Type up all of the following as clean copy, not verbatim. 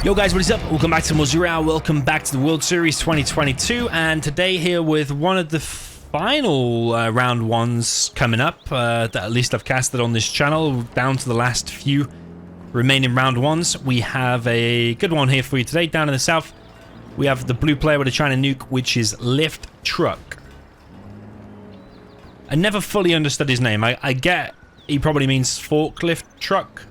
Yo guys, what is up? Welcome back to Mozilla. Welcome back to the World Series 2022, and today here with one of the final round ones coming up that at least I've casted on this channel, down to the last few remaining round ones. We have a good one here for you today. Down in the south, we have the blue player with a China nuke, which is Lift Truck. I never fully understood his name. I get he probably means forklift truck.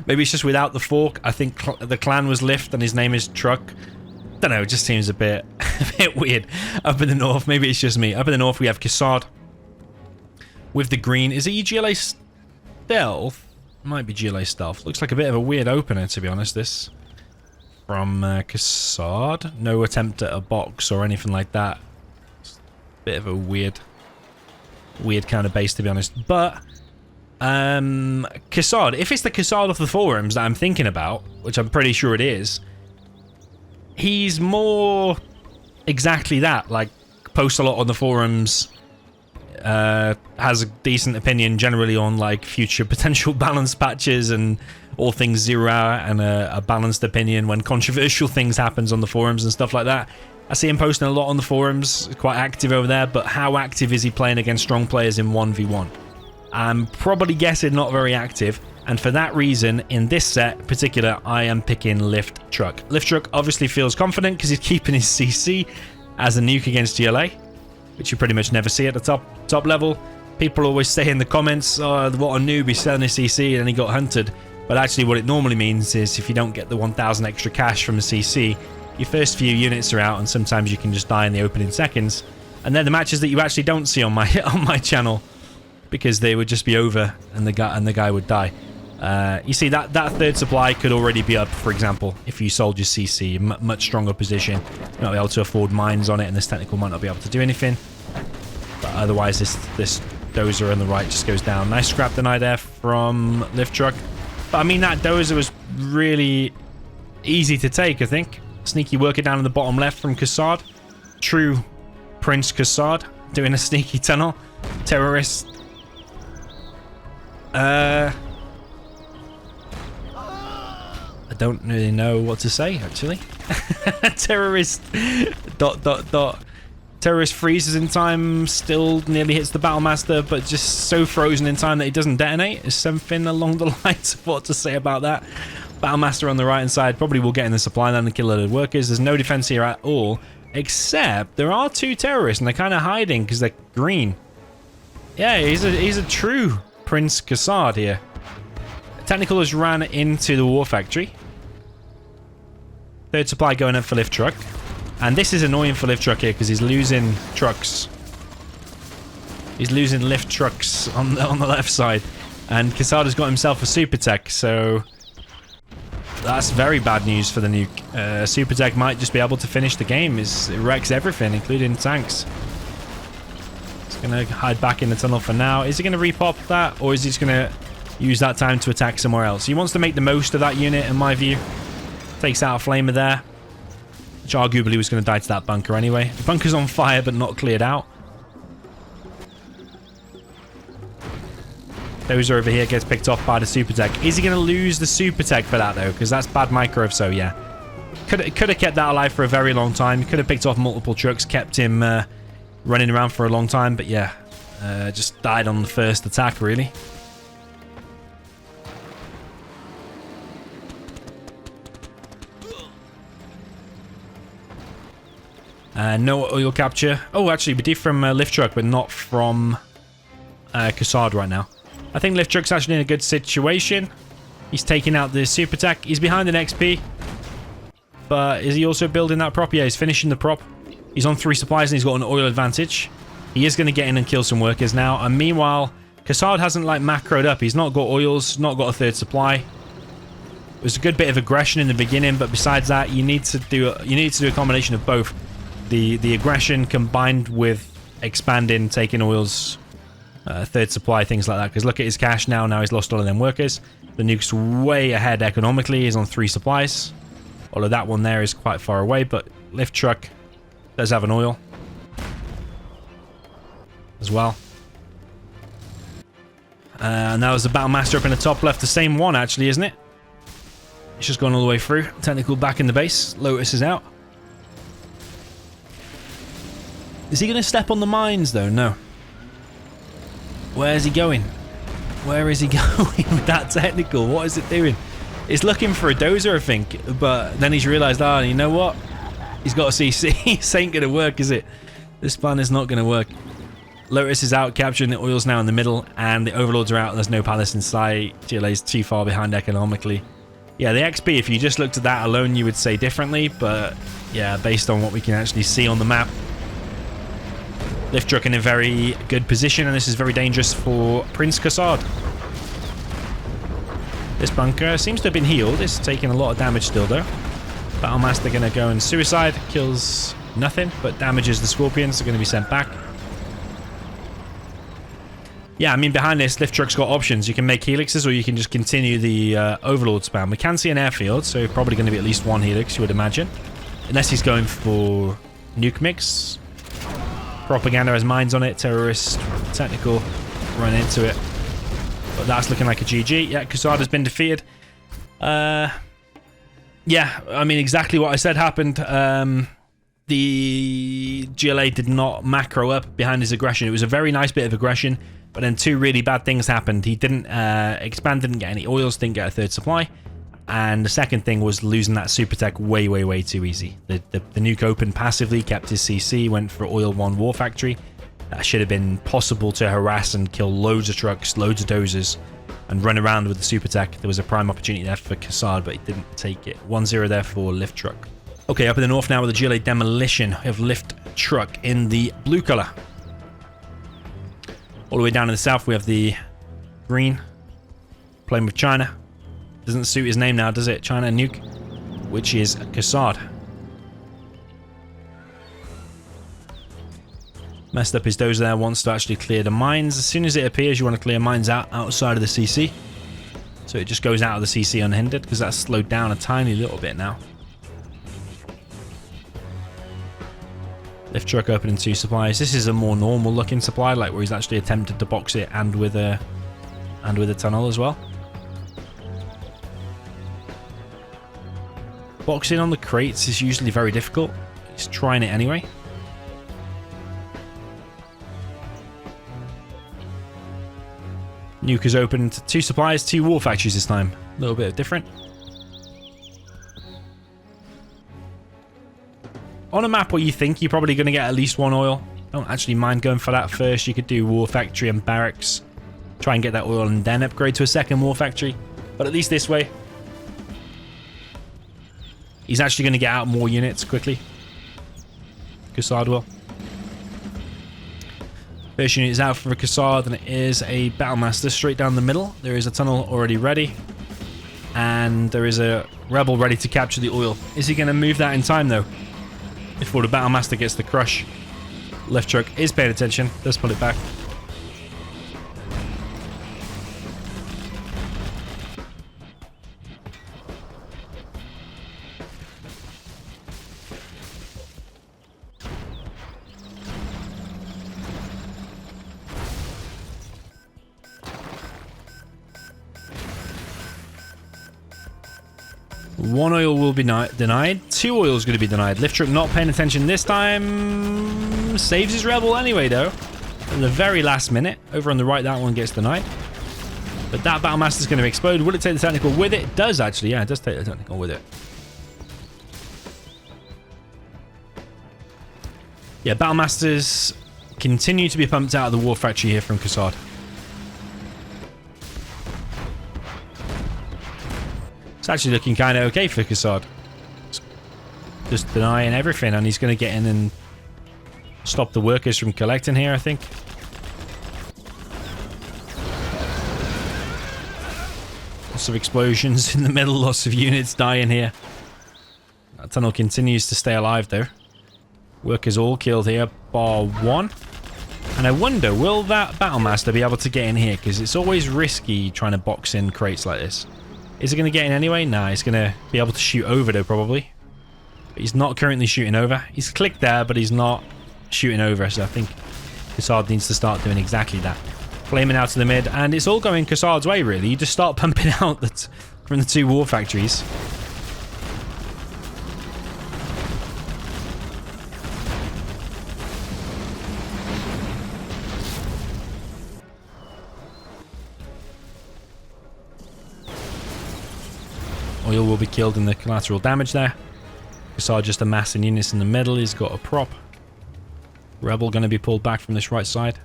Maybe it's just without the fork. I think the clan was Lift and his name is Truck. Don't know, it just seems a bit weird. Up in the north, maybe it's just me. Up in the north we have KaSSaD with the green. Is it GLA Stealth? Might be GLA Stealth. Looks like a bit of a weird opener, to be honest, this. From KaSSaD. No attempt at a box or anything like that. It's a bit of a weird kind of base, to be honest. But KaSSaD, if it's the KaSSaD off the forums that I'm thinking about, which I'm pretty sure it is, he's more exactly that. Like, posts a lot on the forums, has a decent opinion generally on like future potential balance patches and all things 0 hour, and a balanced opinion when controversial things happens on the forums and stuff like that. I see him posting a lot on the forums, quite active over there, but how active is he playing against strong players in 1v1? I'm probably guessing not very active, and for that reason, in this set in particular, I am picking Lift Truck. Lift Truck obviously feels confident because he's keeping his CC as a nuke against GLA, which you pretty much never see at the top level. People always say in the comments, oh, what a noob, he's selling his CC and he got hunted. But actually what it normally means is if you don't get the 1,000 extra cash from the CC, your first few units are out and sometimes you can just die in the opening seconds. And they're the matches that you actually don't see on my channel, because they would just be over and the guy would die. You see that third supply could already be up, for example, if you sold your CC, much stronger position, not be able to afford mines on it, and this technical might not be able to do anything. But otherwise, this dozer on the right just goes down. Nice scrap deny there from Lift Truck. But I mean, that dozer was really easy to take, I think. Sneaky worker down in the bottom left from KaSSaD. True Prince KaSSaD doing a sneaky tunnel. Terrorist. I don't really know what to say, actually. Terrorist. ... Terrorist freezes in time, still nearly hits the Battlemaster, but just so frozen in time that he doesn't detonate. Is something along the lines of what to say about that. Battlemaster on the right hand side probably will get in the supply line and kill a lot of workers. There's no defense here at all, except there are two terrorists and they're kind of hiding because they're green. Yeah, he's a true Prince KaSSaD here. Technical has ran into the war factory. Third supply going up for Lift Truck. And this is annoying for Lift Truck here because he's losing trucks. He's losing Lift Trucks on the left side. And KaSSaD has got himself a super tech, so that's very bad news for the nuke. Super tech might just be able to finish the game. It wrecks everything, including tanks. He's going to hide back in the tunnel for now. Is he going to repop that, or is he just going to use that time to attack somewhere else? He wants to make the most of that unit, in my view. Takes out a flamer there, which arguably was going to die to that bunker anyway. The bunker's on fire, but not cleared out. Dozer over here gets picked off by the super tech. Is he going to lose the super tech for that, though? Because that's bad micro, so yeah. Could have kept that alive for a very long time. Could have picked off multiple trucks, kept him running around for a long time, but yeah. Just died on the first attack, really. No oil capture. Oh, actually, we did from Lift Truck, but not from KaSSaD right now. I think Lift Truck's actually in a good situation. He's taking out the super tech. He's behind an XP. But is he also building that prop? Yeah, he's finishing the prop. He's on 3 supplies and he's got an oil advantage. He is going to get in and kill some workers now. And meanwhile, KaSSaD hasn't like macroed up. He's not got oils, not got a third supply. It was a good bit of aggression in the beginning, but besides that, you need to do a combination of both. The aggression combined with expanding, taking oils, third supply, things like that. Because look at his cash now. Now he's lost all of them workers. The nuke's way ahead economically. He's on 3 supplies. Although that one there is quite far away. But Lift Truck does have an oil as well. And that was the Battlemaster up in the top left. The same one, actually, isn't it? It's just gone all the way through. Technical back in the base. Lotus is out. Is he going to step on the mines, though? No. Where's he going? Where is he going with that technical? What is it doing? It's looking for a dozer, I think. But then he's realised, ah, you know what? He's got a CC. This ain't going to work, is it? This plan is not going to work. Lotus is out, capturing the oils now in the middle. And the overlords are out. There's no palace in sight. GLA's too far behind economically. Yeah, the XP, if you just looked at that alone, you would say differently. But yeah, based on what we can actually see on the map, Lift Truck in a very good position, and this is very dangerous for Prince KaSSaD. This bunker seems to have been healed. It's taking a lot of damage still, though. Battlemaster going to go and suicide. Kills nothing, but damages the Scorpions. They're going to be sent back. Yeah, I mean, behind this, Lift Truck's got options. You can make helixes, or you can just continue the Overlord spam. We can see an airfield, so probably going to be at least one helix, you would imagine. Unless he's going for nuke mix. Propaganda has mines on it. Terrorist, technical, run into it. But that's looking like a GG. Yeah, KaSSaD has been defeated. Yeah, I mean, exactly what I said happened. The GLA did not macro up behind his aggression. It was a very nice bit of aggression, but then two really bad things happened. He didn't expand, didn't get any oils, didn't get a third supply. And the second thing was losing that super tech way too easy. The nuke opened passively, kept his CC, went for oil 1 war factory. That should have been possible to harass and kill loads of trucks, loads of dozers, and run around with the super tech. There was a prime opportunity there for KaSSaD, but he didn't take it. 1-0 there for Lift Truck. Okay, up in the north now with the GLA demolition of Lift Truck in the blue color. All the way down in the south we have the green, playing with China. Doesn't suit his name now, does it? China Nuke, which is KaSSaD. Messed up his dozer there, wants to actually clear the mines. As soon as it appears, you want to clear mines outside of the CC. So it just goes out of the CC unhindered, because that's slowed down a tiny little bit now. Lift Truck opening 2 supplies. This is a more normal looking supply, like where he's actually attempted to box it and with a tunnel as well. Boxing on the crates is usually very difficult. He's trying it anyway. Nuke is open to 2 supplies, 2 war factories this time. A little bit different. On a map where you think you're probably going to get at least 1 oil, don't actually mind going for that first. You could do war factory and barracks. Try and get that oil and then upgrade to a second war factory. But at least this way, he's actually going to get out more units quickly. KaSSaD will. First unit is out for KaSSaD, and it is a Battlemaster straight down the middle. There is a tunnel already ready. And there is a Rebel ready to capture the oil. Is he going to move that in time, though? Before the Battlemaster gets the crush. Lift Truck is paying attention. Let's pull it back. One oil will be denied. 2 oils going to be denied. Lift Truck not paying attention this time. Saves his Rebel anyway, though. In the very last minute. Over on the right, that one gets denied. But that Battlemaster is going to explode. Will it take the technical with it? It does, actually. Yeah, it does take the technical with it. Yeah, Battlemasters continue to be pumped out of the war factory here from KaSSaD. It's actually looking kind of okay for KaSSaD. Just denying everything, and he's going to get in and stop the workers from collecting here, I think. Lots of explosions in the middle, lots of units dying here. That tunnel continues to stay alive, though. Workers all killed here, bar 1. And I wonder, will that Battlemaster be able to get in here? Because it's always risky trying to box in crates like this. Is he going to get in anyway? Nah, he's going to be able to shoot over, though, probably. But he's not currently shooting over. He's clicked there, but he's not shooting over. So I think KaSSaD needs to start doing exactly that. Flaming out to the mid, and it's all going KaSSaD's way, really. You just start pumping out from the 2 war factories. Oil will be killed in the collateral damage there. KaSSaD just amassing units in the middle. He's got a prop. Rebel going to be pulled back from this right side.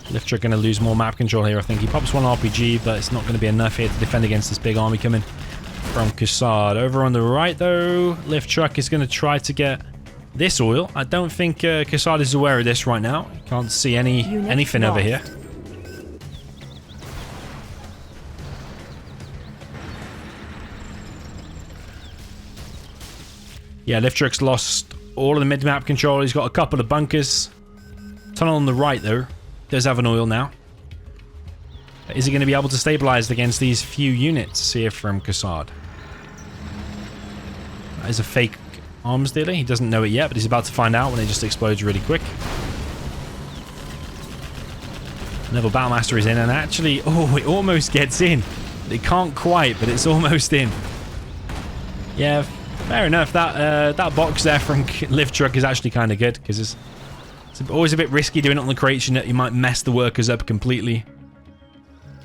Lift truck going to lose more map control here, I think. He pops 1 RPG, but it's not going to be enough here to defend against this big army coming from KaSSaD. Over on the right, though, lift truck is going to try to get this oil. I don't think KaSSaD is aware of this right now. Can't see anything over here. Yeah, lift truck's lost all of the mid-map control. He's got a couple of bunkers. Tunnel on the right, though, does have an oil now. Is he going to be able to stabilize against these few units here from KaSSaD? That is a fake arms dealer. He doesn't know it yet, but he's about to find out when it just explodes really quick. Naval Battlemaster is in, and actually, oh, it almost gets in. It can't quite, but it's almost in. Yeah, fair enough. That box there from lift truck is actually kind of good, because it's always a bit risky doing it on the crates. You know, you might mess the workers up completely.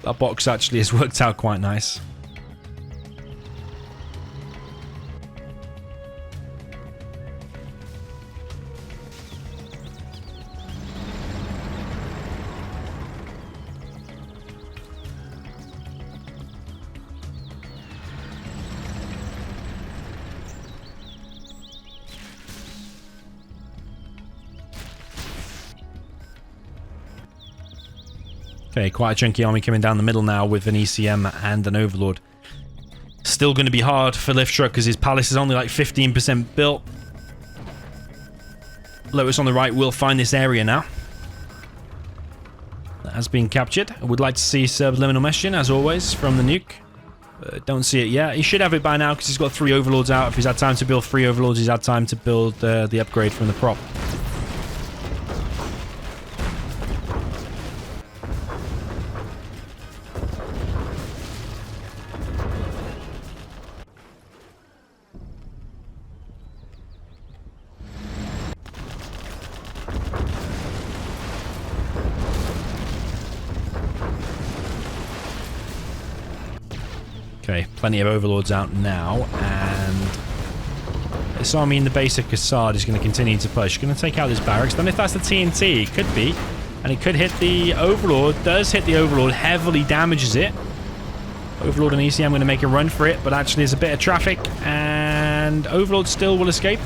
That box actually has worked out quite nice. Okay, quite a chunky army coming down the middle now with an ECM and an Overlord. Still going to be hard for lift truck because his palace is only like 15% built. Lotus on the right will find this area now. That has been captured. I would like to see subliminal messaging, as always, from the nuke. Don't see it yet. He should have it by now because he's got 3 Overlords out. If he's had time to build 3 Overlords, he's had time to build the upgrade from the prop. Okay, plenty of Overlords out now, and this army in the base of KaSSaD is going to continue to push. Going to take out this barracks. Don't know if that's the TNT. It could be. And it could hit the Overlord. Does hit the Overlord. Heavily damages it. Overlord and ECM going to make a run for it, but actually there's a bit of traffic, and Overlord still will escape.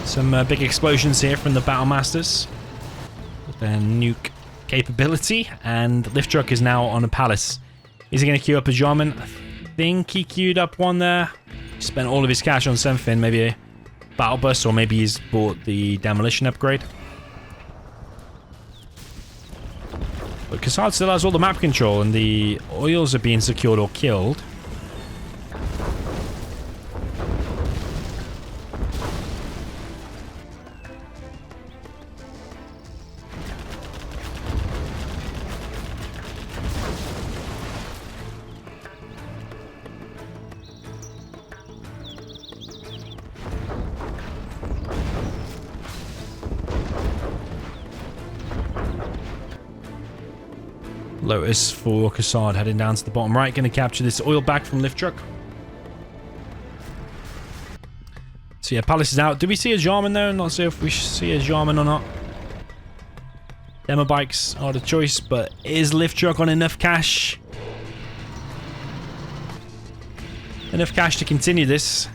Some big explosions here from the Battlemasters with their nuke capability, and lift truck is now on a palace. Is he going to queue up a Jarman? I think he queued up one there. He spent all of his cash on something, maybe a battle bus, or maybe he's bought the demolition upgrade. But KaSSaD still has all the map control, and the oils are being secured or killed. Lotus for KaSSaD heading down to the bottom right, going to capture this oil back from lift truck. So yeah, palace is out. Do we see a Jarman though? Not sure if we see a Jarman or not. Demo bikes are the choice, but is lift truck on enough cash? Enough cash to continue this.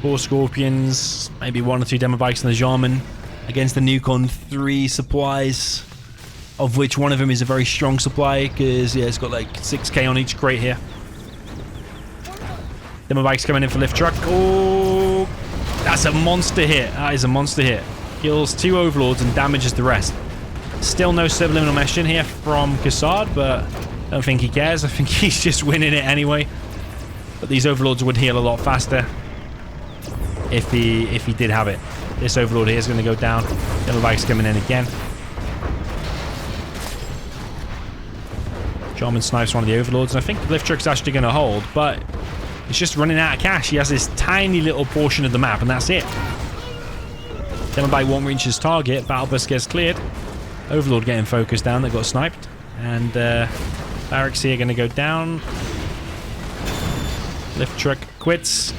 Four Scorpions, maybe 1 or 2 demo bikes and the Jarman against the nuke on 3 supplies, of which one of them is a very strong supply because yeah, it's got like 6k on each crate here. Demo bikes coming in for lift truck. Oh, that's a monster hit. That is a monster hit. Kills 2 Overlords and damages the rest. Still no subliminal messaging here from KaSSaD, but I don't think he cares. I think he's just winning it anyway. But these Overlords would heal a lot faster. if he did have it. This Overlord here is going to go down. The other bike's coming in again. Jarman snipes one of the Overlords, and I think Lift Truck's actually going to hold, but it's just running out of cash. He has this tiny little portion of the map, and that's it. Demo Bike won't reach his target. Battle Bus gets cleared. Overlord getting focused down. That got sniped. And Barracks here going to go down. Lift Truck quits.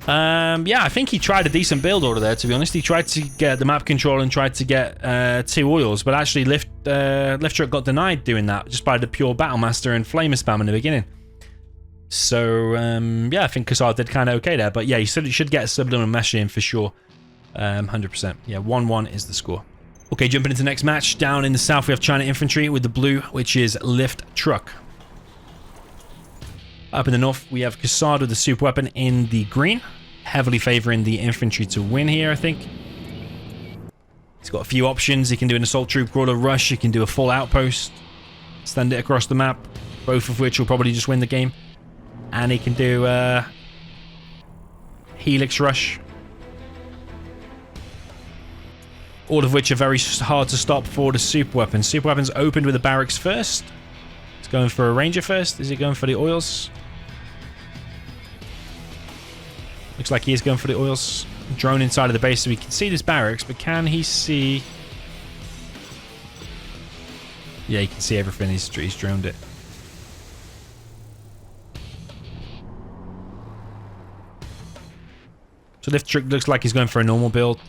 Yeah, I think he tried a decent build order there, to be honest. He tried to get the map control and tried to get 2 oils, but actually Lift Truck got denied doing that just by the pure Battlemaster and Flamer spam in the beginning. So, yeah, I think KaSSaD did kind of okay there. But yeah, you should get a Subliminal Mesh in for sure. 100%. Yeah, 1-1 is the score. Okay, jumping into the next match. Down in the south, we have China Infantry with the blue, which is Lift Truck. Up in the north, we have KaSSaD with the super weapon in the green. Heavily favoring the infantry to win here, I think. He's got a few options. He can do an assault troop crawler rush. He can do a full outpost. Send it across the map. Both of which will probably just win the game. And he can do Helix rush. All of which are very hard to stop for the super weapons. Super weapons opened with the barracks first. It's going for a ranger first. Is he going for the oils? Looks like he is going for the oils. Drone inside of the base so we can see this barracks, but can he see... Yeah, he can see everything. He's droned it. So Lift Truck looks like he's going for a normal build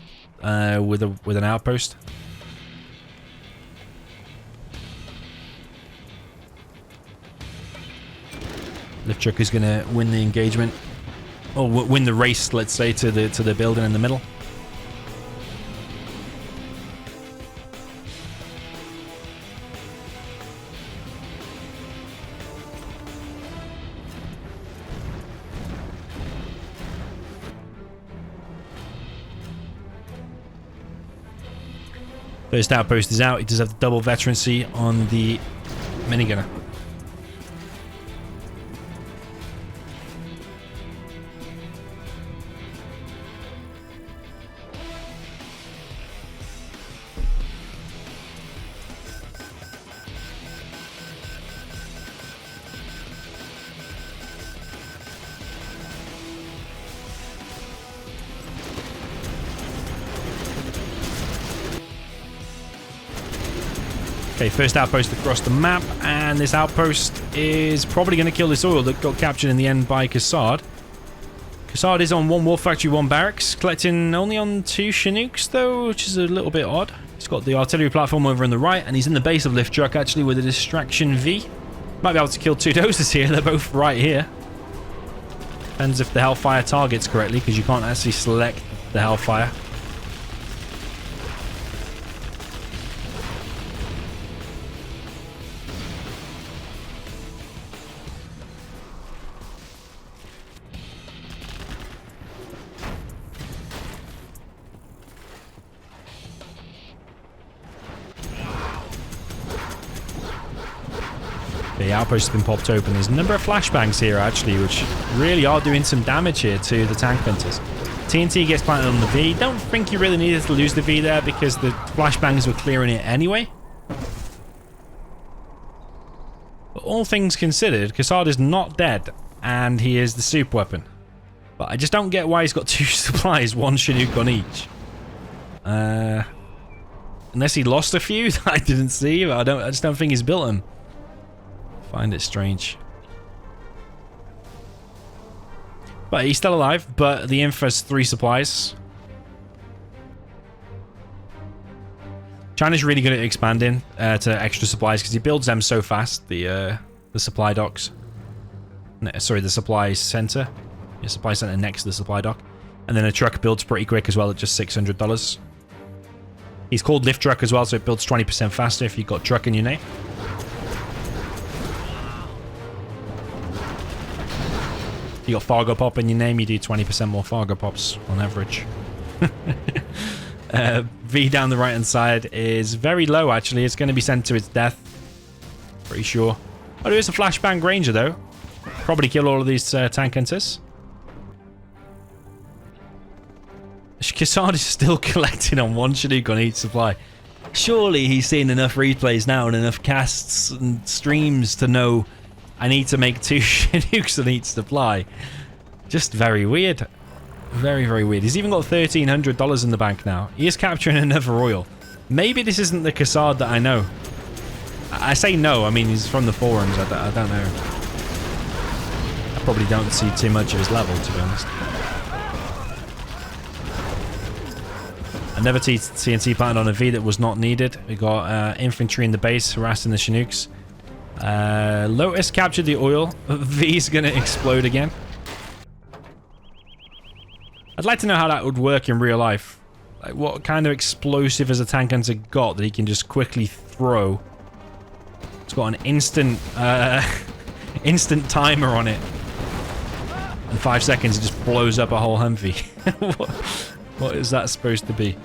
with an outpost. Lift Truck is going to win the engagement. Or win the race, let's say, to the building in the middle. First outpost is out. He does have the double veterancy on the minigunner. Okay, first outpost across the map, and this outpost is probably going to kill this oil that got captured in the end by KaSSaD. KaSSaD is on 1 War Factory, 1 Barracks, collecting only on 2 Chinooks though, which is a little bit odd. He's got the artillery platform over on the right, and he's in the base of Lift Truck actually with a Distraction V. Might be able to kill 2 doses here, they're both right here. Depends if the Hellfire targets correctly, because you can't actually select the Hellfire. The outpost has been popped open. There's a number of flashbangs here, actually, which really are doing some damage here to the tank hunters. TNT gets planted on the V. Don't think you really needed to lose the V there because the flashbangs were clearing it anyway. But all things considered, KaSSaD is not dead, and he is the super weapon. But I just don't get why he's got 2 supplies, 1 Chinook on each. Unless he lost a few that I didn't see, but I just don't think he's built them. Find it strange. But he's still alive, but the Inf has 3 supplies. China's really good at expanding to extra supplies because he builds them so fast, the supply docks. No, sorry, the supply center. Yeah, supply center next to the supply dock. And then a truck builds pretty quick as well at just $600. He's called Lift Truck as well, so it builds 20% faster if you've got truck in your name. If you got Fargo Pop in your name, you do 20% more Fargo Pops on average. V down the right hand side is very low, actually. It's going to be sent to its death. Pretty sure. Oh, there is a Flashbang Ranger, though. Probably kill all of these tank hunters. KaSSaD is still collecting on 1 Chinook on each supply. Surely he's seen enough replays now and enough casts and streams to know I need to make 2 Chinooks on each supply. Just very weird. Very, very weird. He's even got $1,300 in the bank now. He is capturing another oil. Maybe this isn't the KaSSaD that I know. I say no, I mean he's from the forums. I don't know. I probably don't see too much of his level, to be honest. Another TNT planted on a V that was not needed. We got infantry in the base harassing the Chinooks. Lotus captured the oil. V's gonna explode again. I'd like to know how that would work in real life. Like, what kind of explosive has a tank hunter got that he can just quickly throw? It's got an instant timer on it. In 5 seconds, it just blows up a whole Humvee. What is that supposed to be?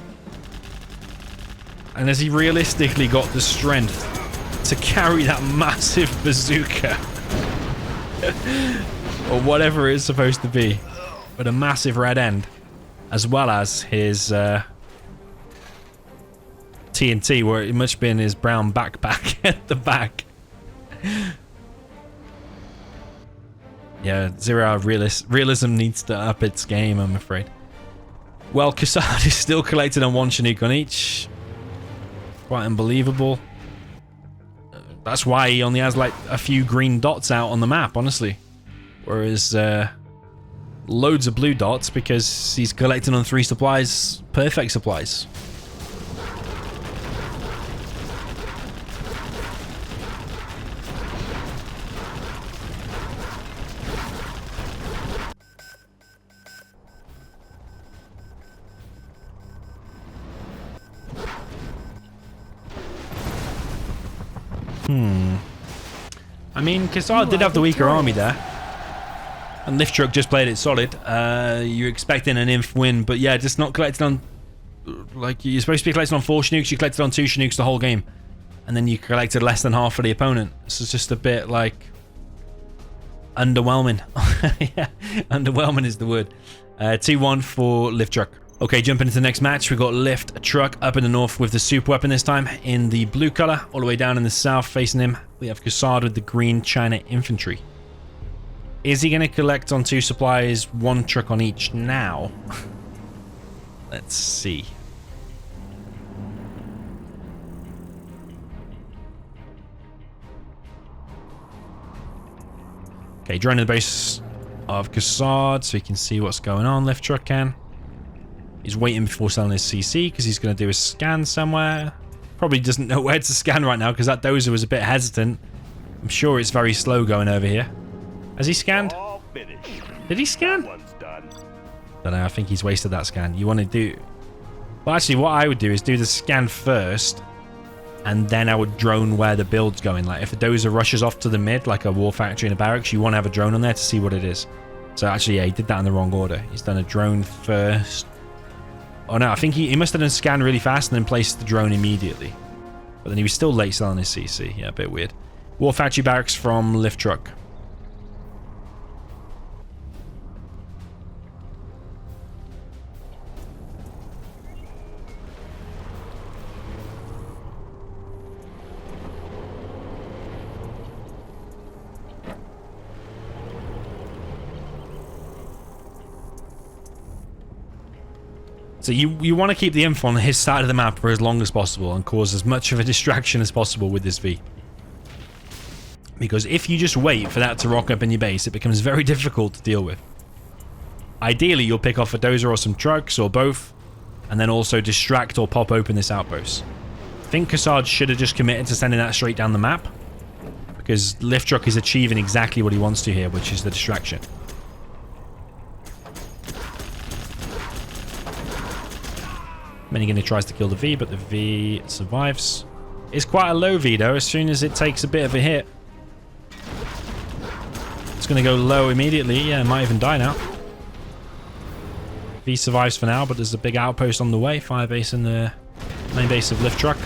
And has he realistically got the strength to carry that massive bazooka? Or whatever it's supposed to be. With a massive red end. As well as his TNT, where it must be in his brown backpack at the back. Yeah, 0 hour realism needs to up its game, I'm afraid. Well, KaSSaD is still collected on 1 Chinook on each. Quite unbelievable. That's why he only has like a few green dots out on the map, honestly. Whereas loads of blue dots because he's collecting on 3 supplies, perfect supplies. I mean, KaSSaD did have the weaker army there. And Lift Truck just played it solid. You're expecting an inf win, but yeah, just not collected on... Like, you're supposed to be collected on 4 Chinooks, you collected on 2 Chinooks the whole game. And then you collected less than half for the opponent. This is just a bit, like... underwhelming. Yeah, underwhelming is the word. 2-1 for Lift Truck. Okay, jumping into the next match, we've got Lift Truck up in the north with the super weapon this time in the blue color. All the way down in the south facing him, we have KaSSaD with the green China infantry. Is he going to collect on 2 supplies, 1 truck on each now? Let's see. Okay, joining the base of KaSSaD so he can see what's going on. Lift Truck can. He's waiting before selling his CC because he's going to do a scan somewhere. Probably doesn't know where to scan right now because that dozer was a bit hesitant. I'm sure it's very slow going over here. Has he scanned? Did he scan? Don't know, I think he's wasted that scan. You want to do... Well, actually, what I would do is do the scan first, and then I would drone where the build's going. Like, if a dozer rushes off to the mid, like a war factory and a barracks, you want to have a drone on there to see what it is. So, actually, yeah, he did that in the wrong order. He's done a drone first. Oh, no, I think he must have done a scan really fast and then placed the drone immediately. But then he was still late selling his CC. Yeah, a bit weird. War factory barracks from Lift Truck. So you want to keep the info on his side of the map for as long as possible and cause as much of a distraction as possible with this V. Because if you just wait for that to rock up in your base, it becomes very difficult to deal with. Ideally, you'll pick off a dozer or some trucks or both, and then also distract or pop open this outpost. I think KaSSaD should have just committed to sending that straight down the map, because Lift Truck is achieving exactly what he wants to here, which is the distraction. Minigun tries to kill the V, but the V survives. It's quite a low V though. As soon as it takes a bit of a hit, it's going to go low immediately. Yeah, it might even die now. V survives for now, but there's a big outpost on the way. Firebase in the main base of Lift Truck.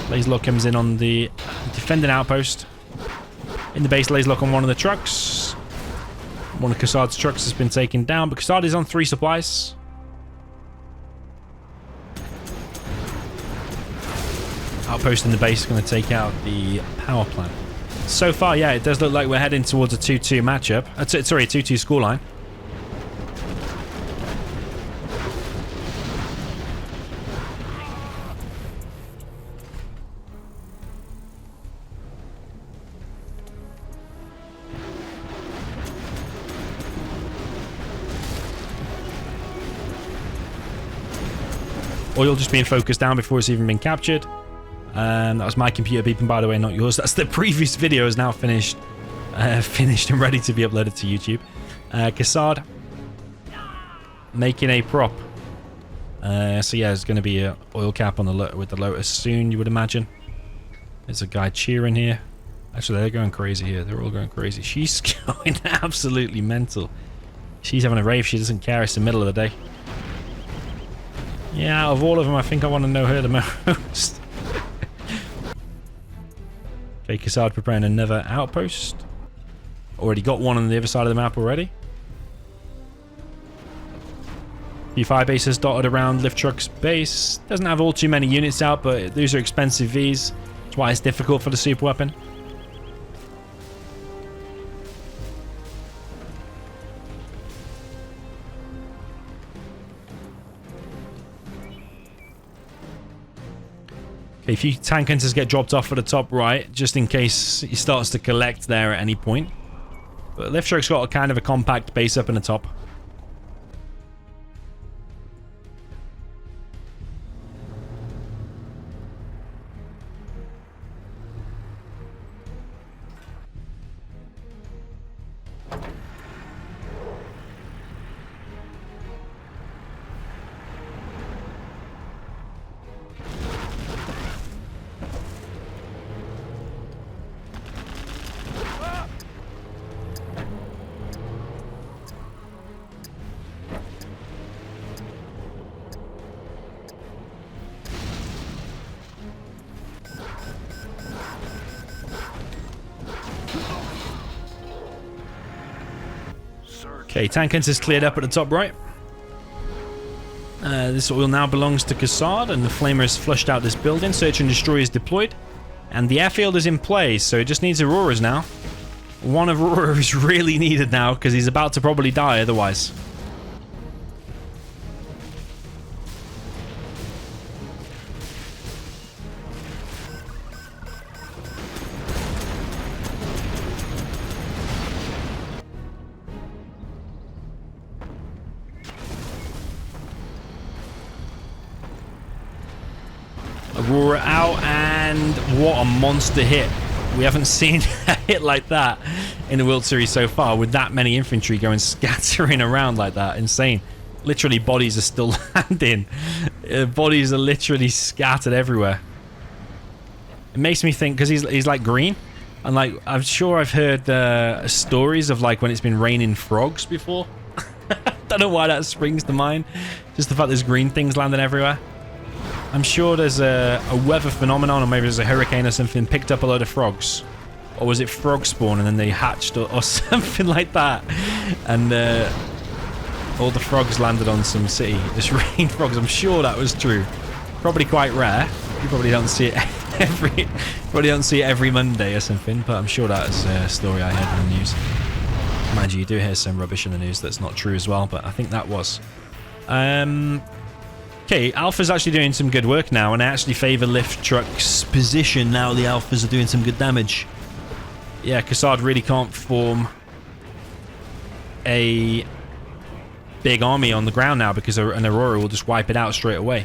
Laserlock comes in on the defending outpost. In the base, laserlock on one of the trucks. One of KaSSaD's trucks has been taken down, but KaSSaD is on 3 supplies. outpost in the base is going to take out the power plant. So far, yeah, it does look like we're heading towards a 2-2 matchup. Sorry, a 2-2 scoreline. Oil just being focused down before it's even been captured. That was my computer beeping, by the way, not yours. That's the previous video is now finished. Finished and ready to be uploaded to YouTube. KaSSaD making a prop. So yeah, there's going to be an oil cap on the with the Lotus soon, you would imagine. There's a guy cheering here. Actually, they're going crazy here. They're all going crazy. She's going absolutely mental. She's having a rave. She doesn't care. It's the middle of the day. Yeah, out of all of them, I think I want to know her the most. Okay, KaSSaD preparing another outpost. Already got one on the other side of the map already. The fire bases dotted around Lift Truck's base. Doesn't have all too many units out, but these are expensive Vs. That's why it's difficult for the super weapon. Okay, a few tank hunters get dropped off at the top right, just in case he starts to collect there at any point. But Lift Truck's got a kind of a compact base up in the top. Okay, tank hunters cleared up at the top right. This oil now belongs to KaSSaD, and the flamer has flushed out this building. Search and destroy is deployed, and the airfield is in place, so it just needs Auroras now. One Aurora is really needed now because he's about to probably die otherwise. Aurora out, and what a monster hit. We haven't seen a hit like that in the World Series so far, with that many infantry going scattering around like that. Insane. Literally, bodies are still landing. Bodies are literally scattered everywhere. It makes me think, because he's like green, and like I'm sure I've heard stories of like when it's been raining frogs before. Don't know why that springs to mind. Just the fact there's green things landing everywhere. I'm sure there's a weather phenomenon, or maybe there's a hurricane or something, picked up a load of frogs. Or was it frog spawn and then they hatched or something like that? And all the frogs landed on some city. Just rained frogs. I'm sure that was true. Probably quite rare. You probably don't see it every Monday or something, but I'm sure that's a story I heard in the news. Mind you, you do hear some rubbish in the news that's not true as well, but I think that was. Okay, Alpha's actually doing some good work now, and I actually favour Lift Truck's position now. The Alphas are doing some good damage. Yeah, KaSSaD really can't form a big army on the ground now because an Aurora will just wipe it out straight away.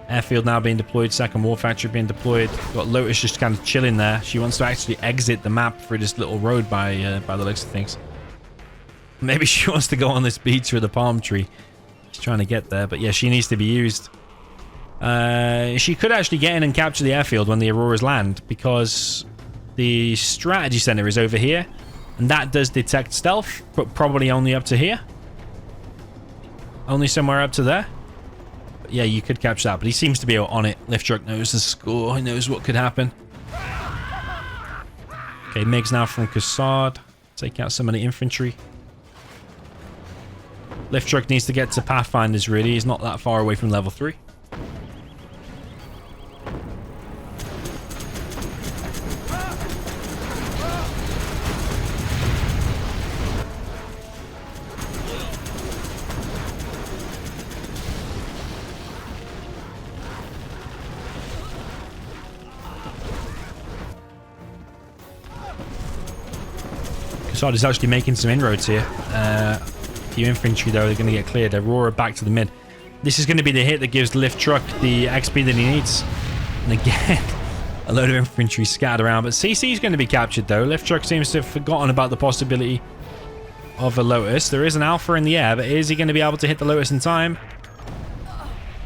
Airfield now being deployed, second war factory being deployed. Got Lotus just kind of chilling there. She wants to actually exit the map through this little road by the looks of things. Maybe she wants to go on this beach with a palm tree. She's trying to get there, but yeah, she needs to be used. She could actually get in and capture the airfield when the Auroras land, because the strategy center is over here, and that does detect stealth, but probably only up to here. Only somewhere up to there. But yeah, you could capture that, but he seems to be on it. Lift Truck knows the score. He knows what could happen. Okay, MiGs now from KaSSaD. Take out some of the infantry. Lift truck needs to get to Pathfinders, really. He's not that far away from level 3. KaSSaD is actually making some inroads here. Few infantry, though, they're going to get cleared. Aurora back to the mid. This is going to be the hit that gives Lift Truck the XP that he needs. And again, a load of infantry scattered around. But CC is going to be captured, though. Lift Truck seems to have forgotten about the possibility of a Lotus. There is an Alpha in the air, but is he going to be able to hit the Lotus in time?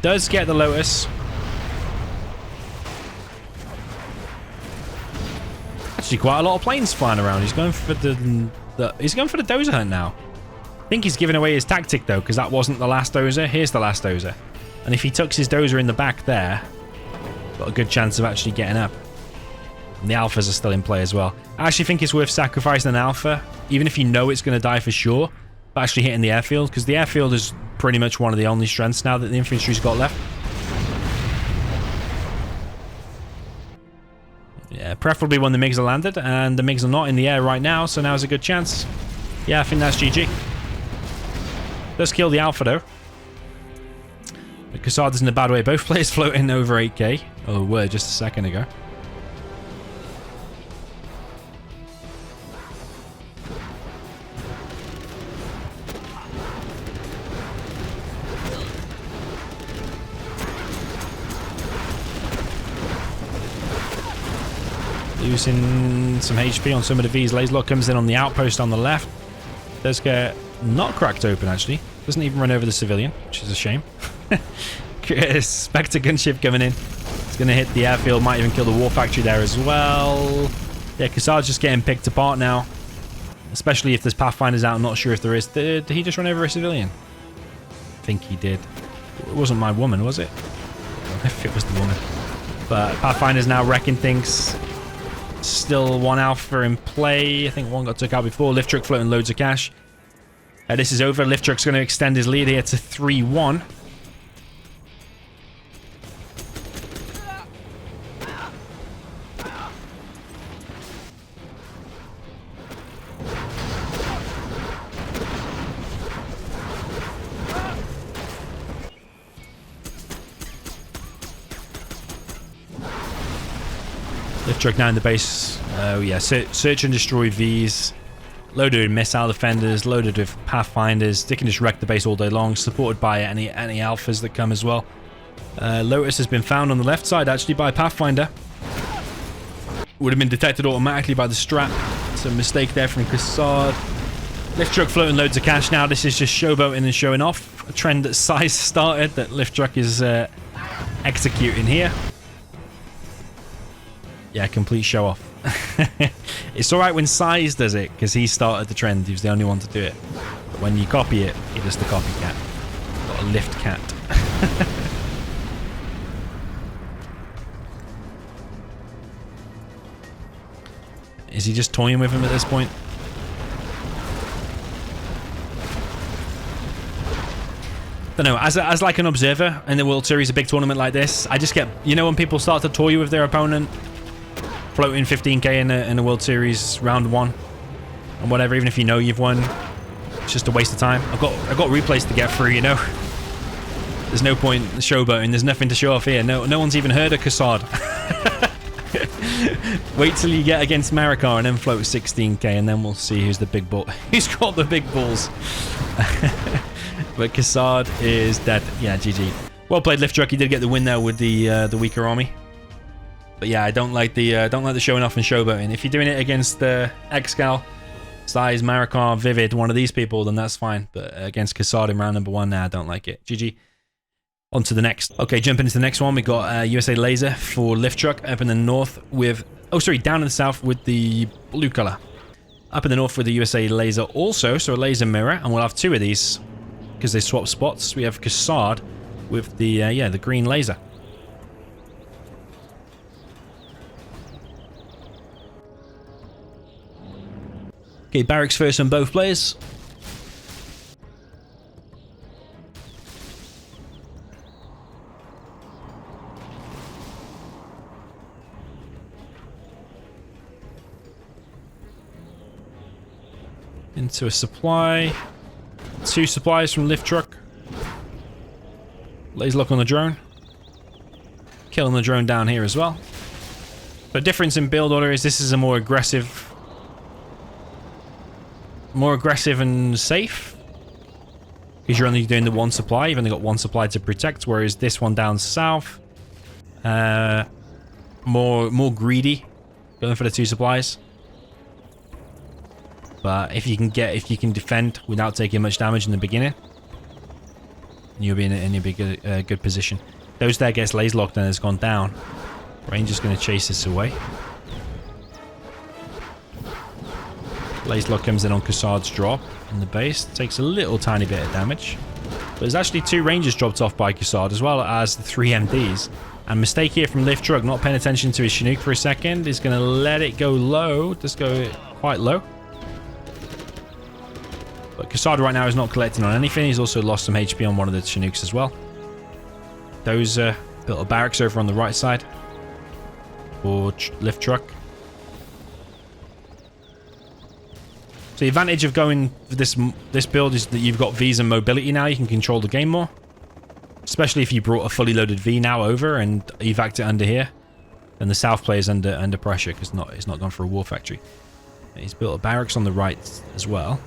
Does get the Lotus. Actually, quite a lot of planes flying around. He's going for the dozer hunt now. I think he's giving away his tactic, though, because that wasn't the last dozer. Here's the last dozer. And if he tucks his dozer in the back there, got a good chance of actually getting up. And the Alphas are still in play as well. I actually think it's worth sacrificing an Alpha, even if you know it's going to die for sure, but actually hitting the airfield, because the airfield is pretty much one of the only strengths now that the infantry's got left. Yeah, preferably when the MiGs are landed, and the MiGs are not in the air right now, so now's a good chance. Yeah, I think that's GG. Does kill the Alpha, though. But KaSSaD is in a bad way. Both players floating over 8k. Oh, were just a second ago. Losing some HP on some of the V's. Laserlock comes in on the outpost on the left. Does get not cracked open, actually. Doesn't even run over the civilian, which is a shame. Spectre gunship coming in. It's going to hit the airfield. Might even kill the war factory there as well. Yeah, KaSSaD's just getting picked apart now. Especially if there's Pathfinders out. I'm not sure if there is. Did he just run over a civilian? I think he did. It wasn't my woman, was it? If it was the woman. But Pathfinder's now wrecking things. Still one Alpha in play. I think one got took out before. Lift Truck floating loads of cash. This is over. Lift Truck's going to extend his lead here to 3-1. Lift Truck now in the base. Oh yeah, search and destroy Vs. Loaded with missile defenders, loaded with Pathfinders. They can just wreck the base all day long, supported by any Alphas that come as well. Lotus has been found on the left side, actually, by Pathfinder. Would have been detected automatically by the strat. It's a mistake there from KaSSaD. Lift Truck floating loads of cash now. This is just showboating and showing off. A trend that Size started, that Lift Truck is executing here. Yeah, complete show off. It's alright when Size does it, because he started the trend. He was the only one to do it. But when you copy it, you're just a copycat. Got a lift cat. Is he just toying with him at this point? Don't know. As like an observer in the World Series, a big tournament like this, I just get, you know, when people start to toy with their opponent, floating 15k in a World Series round 1 and whatever, even if you know you've won, it's just a waste of time. I've got replays to get through, you know. There's no point showboating. There's nothing to show off here. No one's even heard of KaSSaD. Wait till you get against Marikar and then float 16k, and then we'll see who's the big ball. Who's got the big balls? But KaSSaD is dead. Yeah, GG. Well played, Lift Truck. He did get the win there with the weaker army. But yeah, I don't like the showing off and showboating. If you're doing it against Excal, Size, Marikar, Vivid, one of these people, then that's fine. But against KaSSaD in round number 1, nah, I don't like it. GG. On to the next. Okay, jumping into the next one, we got USA Laser for Lift Truck up in the north with... Oh, sorry, down in the south with the blue color. Up in the north with the USA Laser also, so a laser mirror, and we'll have 2 of these because they swap spots. We have KaSSaD with the, the green laser. Okay, barracks first on both players. Into a supply. 2 supplies from lift truck. Laser lock on the drone. Killing the drone down here as well. The difference in build order is this is a more aggressive and safe. Because you're only doing the 1 supply. You've only got 1 supply to protect. Whereas this one down south, more greedy. Going for the 2 supplies. But if you can defend without taking much damage in the beginning, you'll be in a good position. Those there gets laser locked and has gone down. Ranger's going to chase this away. Laser lock comes in on KaSSaD's drop in the base. Takes a little tiny bit of damage. But there's actually 2 Rangers dropped off by KaSSaD as well as the 3 MDs. And mistake here from lift truck, not paying attention to his Chinook for a second. Is going to let it go low. Just go quite low. But KaSSaD right now is not collecting on anything. He's also lost some HP on one of the Chinooks as well. Those built a barracks over on the right side for lift truck. So the advantage of going for this build is that you've got V's and mobility now. You can control the game more. Especially if you brought a fully loaded V now over and evac'd it under here. Then the south player's under pressure because it's not gone for a war factory. He's built a barracks on the right as well.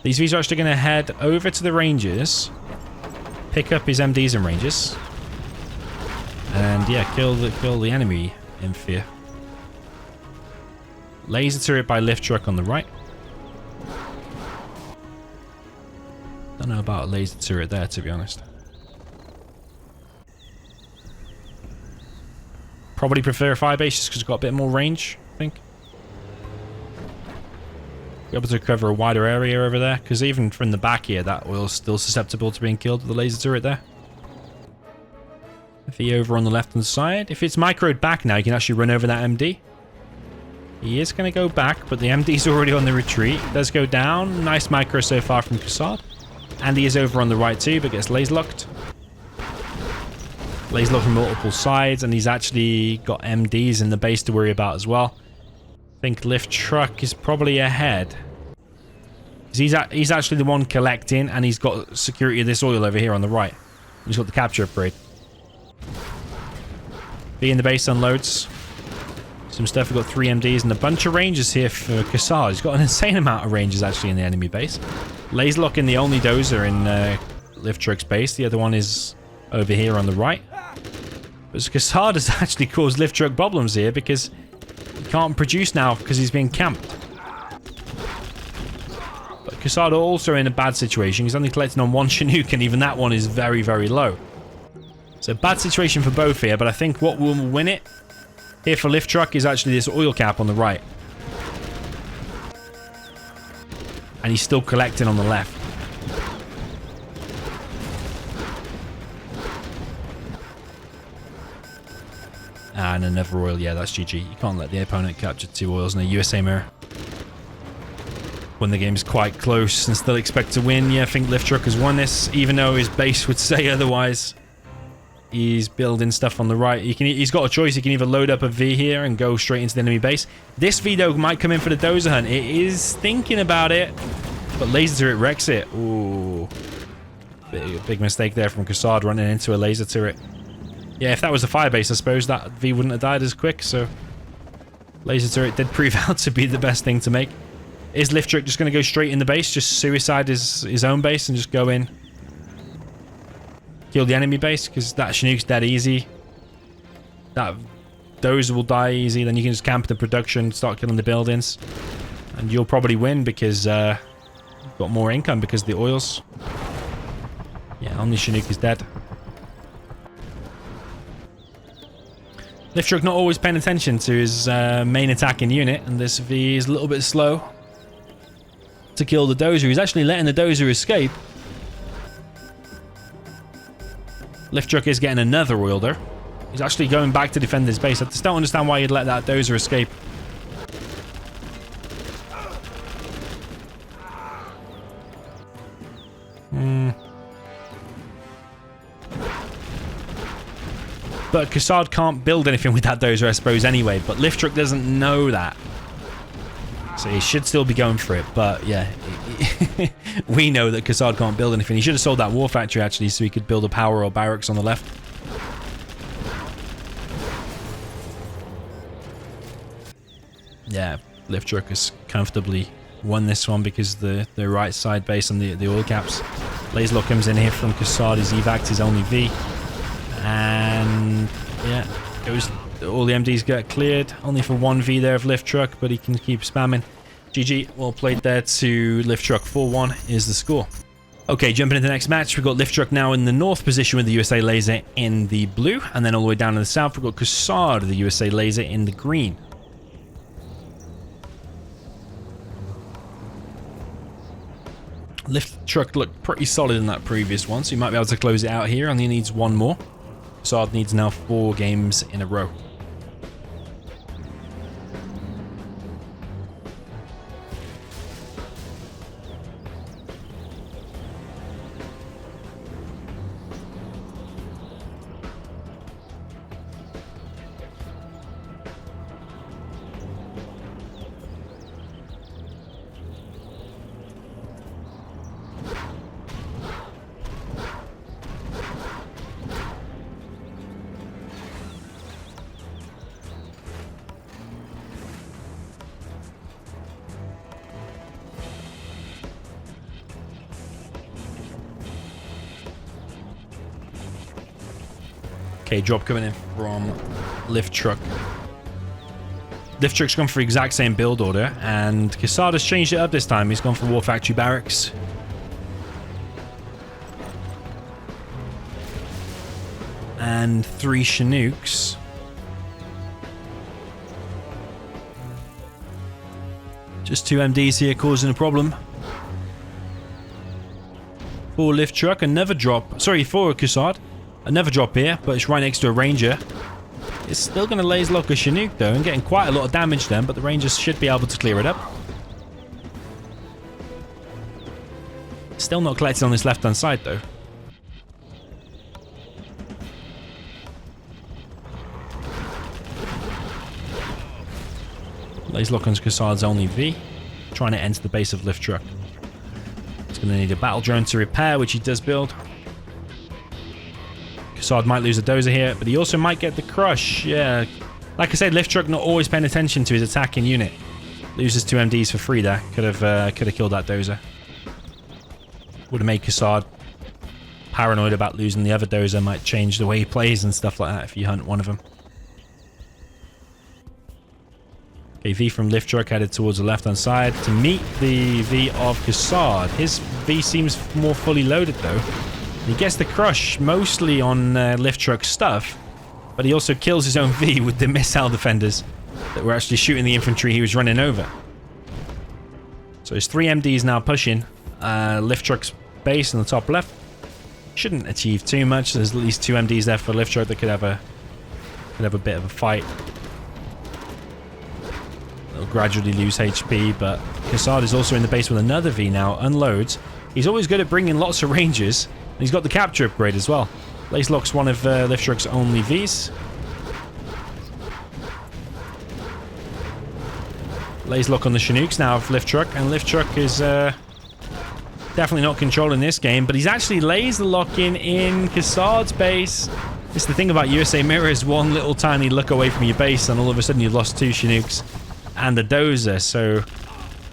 These V's are actually going to head over to the Rangers. Pick up his MDs and Rangers. And yeah, kill the enemy in fear. Laser turret by lift truck on the right. Don't know about a laser turret there, to be honest. Probably prefer a firebase just because it's got a bit more range, I think. Be able to cover a wider area over there, because even from the back here, that oil's still susceptible to being killed with the laser turret there. If he over on the left-hand side. If it's microed back now, you can actually run over that MD. He is going to go back, but the MD's already on the retreat. Does go down. Nice micro so far from KaSSaD. And he is over on the right too, but gets laser locked. Laser locked from multiple sides, and he's actually got MDs in the base to worry about as well. I think lift truck is probably ahead. He's actually the one collecting, and he's got security of this oil over here on the right. He's got the capture upgrade. B in the base unloads some stuff. We've got 3 MDs and a bunch of Rangers here for KaSSaD. He's got an insane amount of Rangers actually in the enemy base. Laser locking the only dozer in lift truck's base. The other one is over here on the right. But KaSSaD has actually caused lift truck problems here because he can't produce now because he's being camped. But KaSSaD also in a bad situation. He's only collecting on 1 Chinook, and even that one is very, very low. So bad situation for both here, but I think what will win it here for lift truck is actually this oil cap on the right. And he's still collecting on the left. And another oil. Yeah, that's GG. You can't let the opponent capture 2 oils in a USA mirror when the game's quite close and still expect to win. Yeah, I think lift truck has won this, even though his base would say otherwise. He's building stuff on the right. He's got a choice. He can either load up a V here and go straight into the enemy base. This V, though, might come in for the dozer hunt. It is thinking about it, but laser turret wrecks it. Ooh. Big mistake there from KaSSaD running into a laser turret. Yeah, if that was a firebase, I suppose that V wouldn't have died as quick, so laser turret did prove out to be the best thing to make. Is lift truck just going to go straight in the base, just suicide his own base and just go in? Kill the enemy base, because that Chinook's dead easy. That dozer will die easy, then you can just camp the production, start killing the buildings. And you'll probably win because you've got more income because of the oils. Yeah, only Chinook is dead. Lift truck not always paying attention to his main attacking unit, and this V is a little bit slow to kill the dozer. He's actually letting the dozer escape. Lift truck is getting another oil there. He's actually going back to defend his base. I just don't understand why you'd let that dozer escape. But KaSSaD can't build anything with that dozer, I suppose, anyway. But lift truck doesn't know that. So he should still be going for it, but yeah, we know that KaSSaD can't build anything. He should have sold that war factory actually, so he could build a power or barracks on the left. Yeah, Lift Truck has comfortably won this one because the right side base on the oil caps. Laserlock comes in here from KaSSaD. His evac is only V, and yeah, goes. All the MDs get cleared, only for 1V there of Lift Truck, but he can keep spamming. GG, well played there to Lift Truck. 4-1 is the score. Okay, jumping into the next match, we've got Lift Truck now in the north position with the USA Laser in the blue, and then all the way down in the south, we've got KaSSaD, the USA Laser, in the green. Lift Truck looked pretty solid in that previous one, so you might be able to close it out here. Only needs one more. KaSSaD needs now 4 games in a row. Okay, drop coming in from Lift Truck. Lift Truck's gone for the exact same build order, and KaSSaD has changed it up this time. He's gone for War Factory Barracks. And 3 Chinooks. Just 2 MDs here causing a problem. 4 Lift Truck, another drop. Sorry, 4 KaSSaD. Another drop here, but it's right next to a Ranger. It's still going to laserlock a Chinook though, and getting quite a lot of damage then, but the Rangers should be able to clear it up. Still not collected on this left-hand side though. Laserlock on KaSSaD's only V. Trying to enter the base of Lift Truck. He's going to need a battle drone to repair, which he does build. KaSSaD might lose a dozer here, but he also might get the crush. Yeah, like I said, Lift Truck not always paying attention to his attacking unit. Loses 2 MDs for free there. Could have killed that dozer. Would have made KaSSaD paranoid about losing the other dozer. Might change the way he plays and stuff like that if you hunt one of them. Okay, V from Lift Truck headed towards the left-hand side to meet the V of KaSSaD. His V seems more fully loaded though. He gets the crush mostly on Lift Truck stuff, but he also kills his own V with the missile defenders that were actually shooting the infantry he was running over. So his 3 MDs now pushing Lift Truck's base in the top left. Shouldn't achieve too much. There's at least 2 MDs there for Lift Truck that could have a bit of a fight. They'll gradually lose HP, but KaSSaD is also in the base with another V now. Unloads. He's always good at bringing lots of Rangers. He's got the capture upgrade as well. Laserlock's one of Lift Truck's only Vs. Laserlock on the Chinooks now of Lift Truck, and Lift Truck is definitely not controlling this game, but he's actually laserlocking in KaSSaD's base. It's the thing about USA Mirrors, one little tiny look away from your base, and all of a sudden you've lost 2 Chinooks and a dozer. So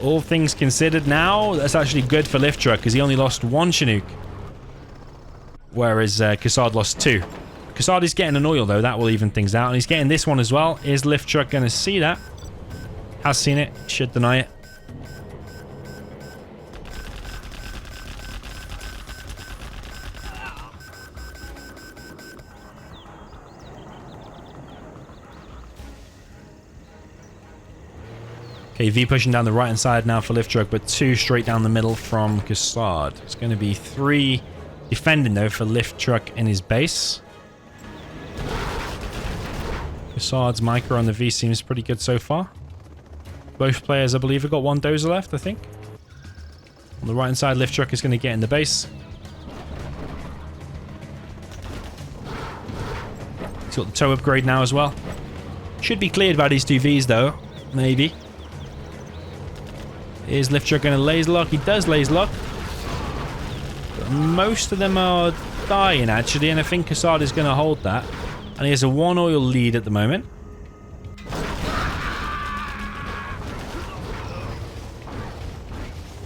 all things considered now, that's actually good for Lift Truck because he only lost 1 Chinook, whereas KaSSaD lost 2. KaSSaD is getting an oil though, that will even things out, and he's getting this one as well. Is Lift Truck going to see that? Has seen it, should deny it. Okay, V pushing down the right hand side now for Lift Truck, but 2 straight down the middle from KaSSaD. It's going to be 3 defending though for Lift Truck in his base. KaSSaD's micro on the V seems pretty good so far. Both players, I believe, have got 1 dozer left, I think. On the right hand side, Lift Truck is going to get in the base. He's got the tow upgrade now as well. Should be cleared by these 2 Vs though, maybe. Is lift truck going to laser lock? He does laser lock. But most of them are dying, actually, and I think KaSSaD is going to hold that. And he has a 1 oil lead at the moment.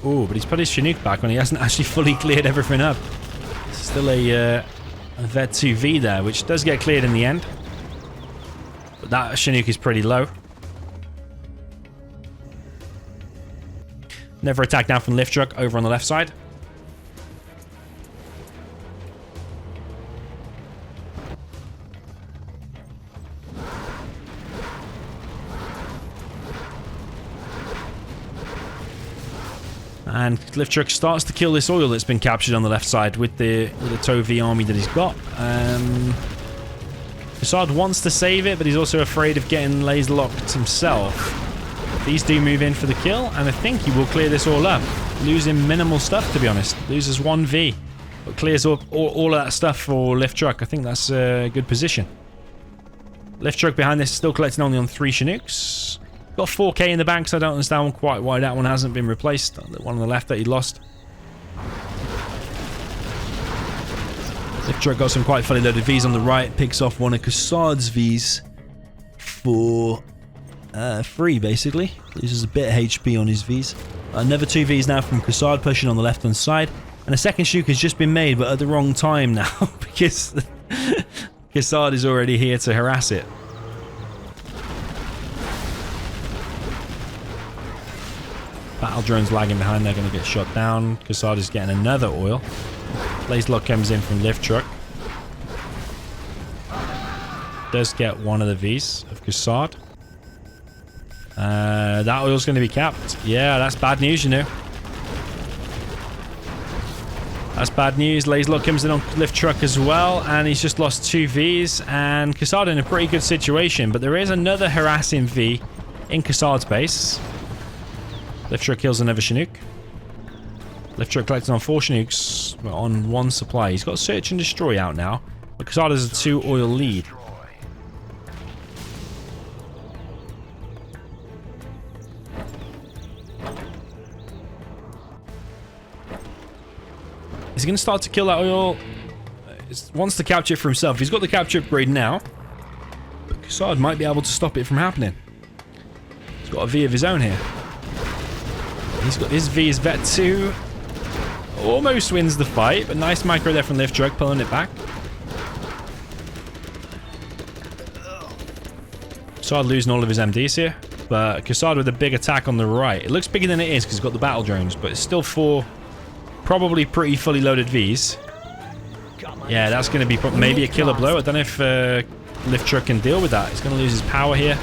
Oh, but he's put his Chinook back when he hasn't actually fully cleared everything up. Still a Vet 2V there, which does get cleared in the end. But that Chinook is pretty low. Never attack now from lift truck over on the left side. And lift truck starts to kill this oil that's been captured on the left side with the TOV army that he's got. KaSSaD wants to save it, but he's also afraid of getting laser locked himself. These do move in for the kill, and I think he will clear this all up. Losing minimal stuff, to be honest. Loses 1V, but clears up all of that stuff for lift truck. I think that's a good position. Lift truck behind this is still collecting only on 3 Chinooks. Got 4k in the bank, so I don't understand quite why that one hasn't been replaced. The one on the left that he lost. Lift truck got some quite fully loaded Vs on the right. Picks off one of KaSSaD's Vs for free, basically. Loses a bit of HP on his Vs. Another 2 Vs now from KaSSaD pushing on the left-hand side. And a second Chinook has just been made, but at the wrong time now, because KaSSaD is already here to harass it. Battle drones lagging behind, they're going to get shot down. KaSSaD is getting another oil. Laser lock comes in from lift truck. Does get one of the Vs of KaSSaD. That oil's going to be capped. Yeah, that's bad news, you know. That's bad news. Laser lock comes in on lift truck as well, and he's just lost 2 Vs. And KaSSaD in a pretty good situation, but there is another harassing V in KaSSaD's base. Lift truck kills another Chinook. Lift truck collecting on 4 Chinooks on 1 supply. He's got search and destroy out now, but KaSSaD has a 2 oil lead. Is he going to start to kill that oil? He wants to capture it for himself. He's got the capture upgrade now, but KaSSaD might be able to stop it from happening. He's got a V of his own here. He's got his V is Vet 2. Almost wins the fight, but nice micro there from lift truck, pulling it back. KaSSaD losing all of his MDs here, but KaSSaD with a big attack on the right. It looks bigger than it is because it's got the battle drones, but it's still 4 probably pretty fully loaded Vs. Yeah, that's going to be maybe a killer blow. I don't know if lift truck can deal with that. He's going to lose his power here.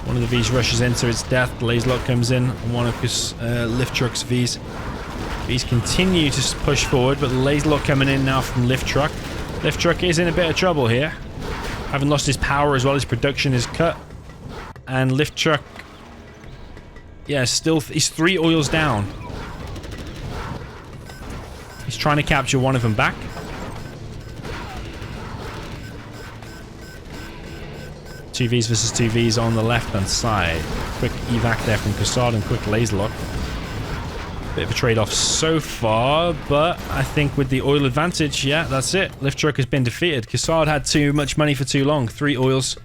One of the Vs rushes into its death. The laser lock comes in on one of his lift truck's Vs. Vs continue to push forward, but the laser lock coming in now from lift truck. Lift truck is in a bit of trouble here. Having lost his power as well, his production is cut. And lift truck, yeah, still he's 3 oils down. He's trying to capture one of them back. Two Vs versus 2 Vs on the left-hand side. Quick evac there from KaSSaD and quick laser lock. Bit of a trade-off so far, but I think with the oil advantage, yeah, that's it. Lift truck has been defeated. KaSSaD had too much money for too long. 3 oils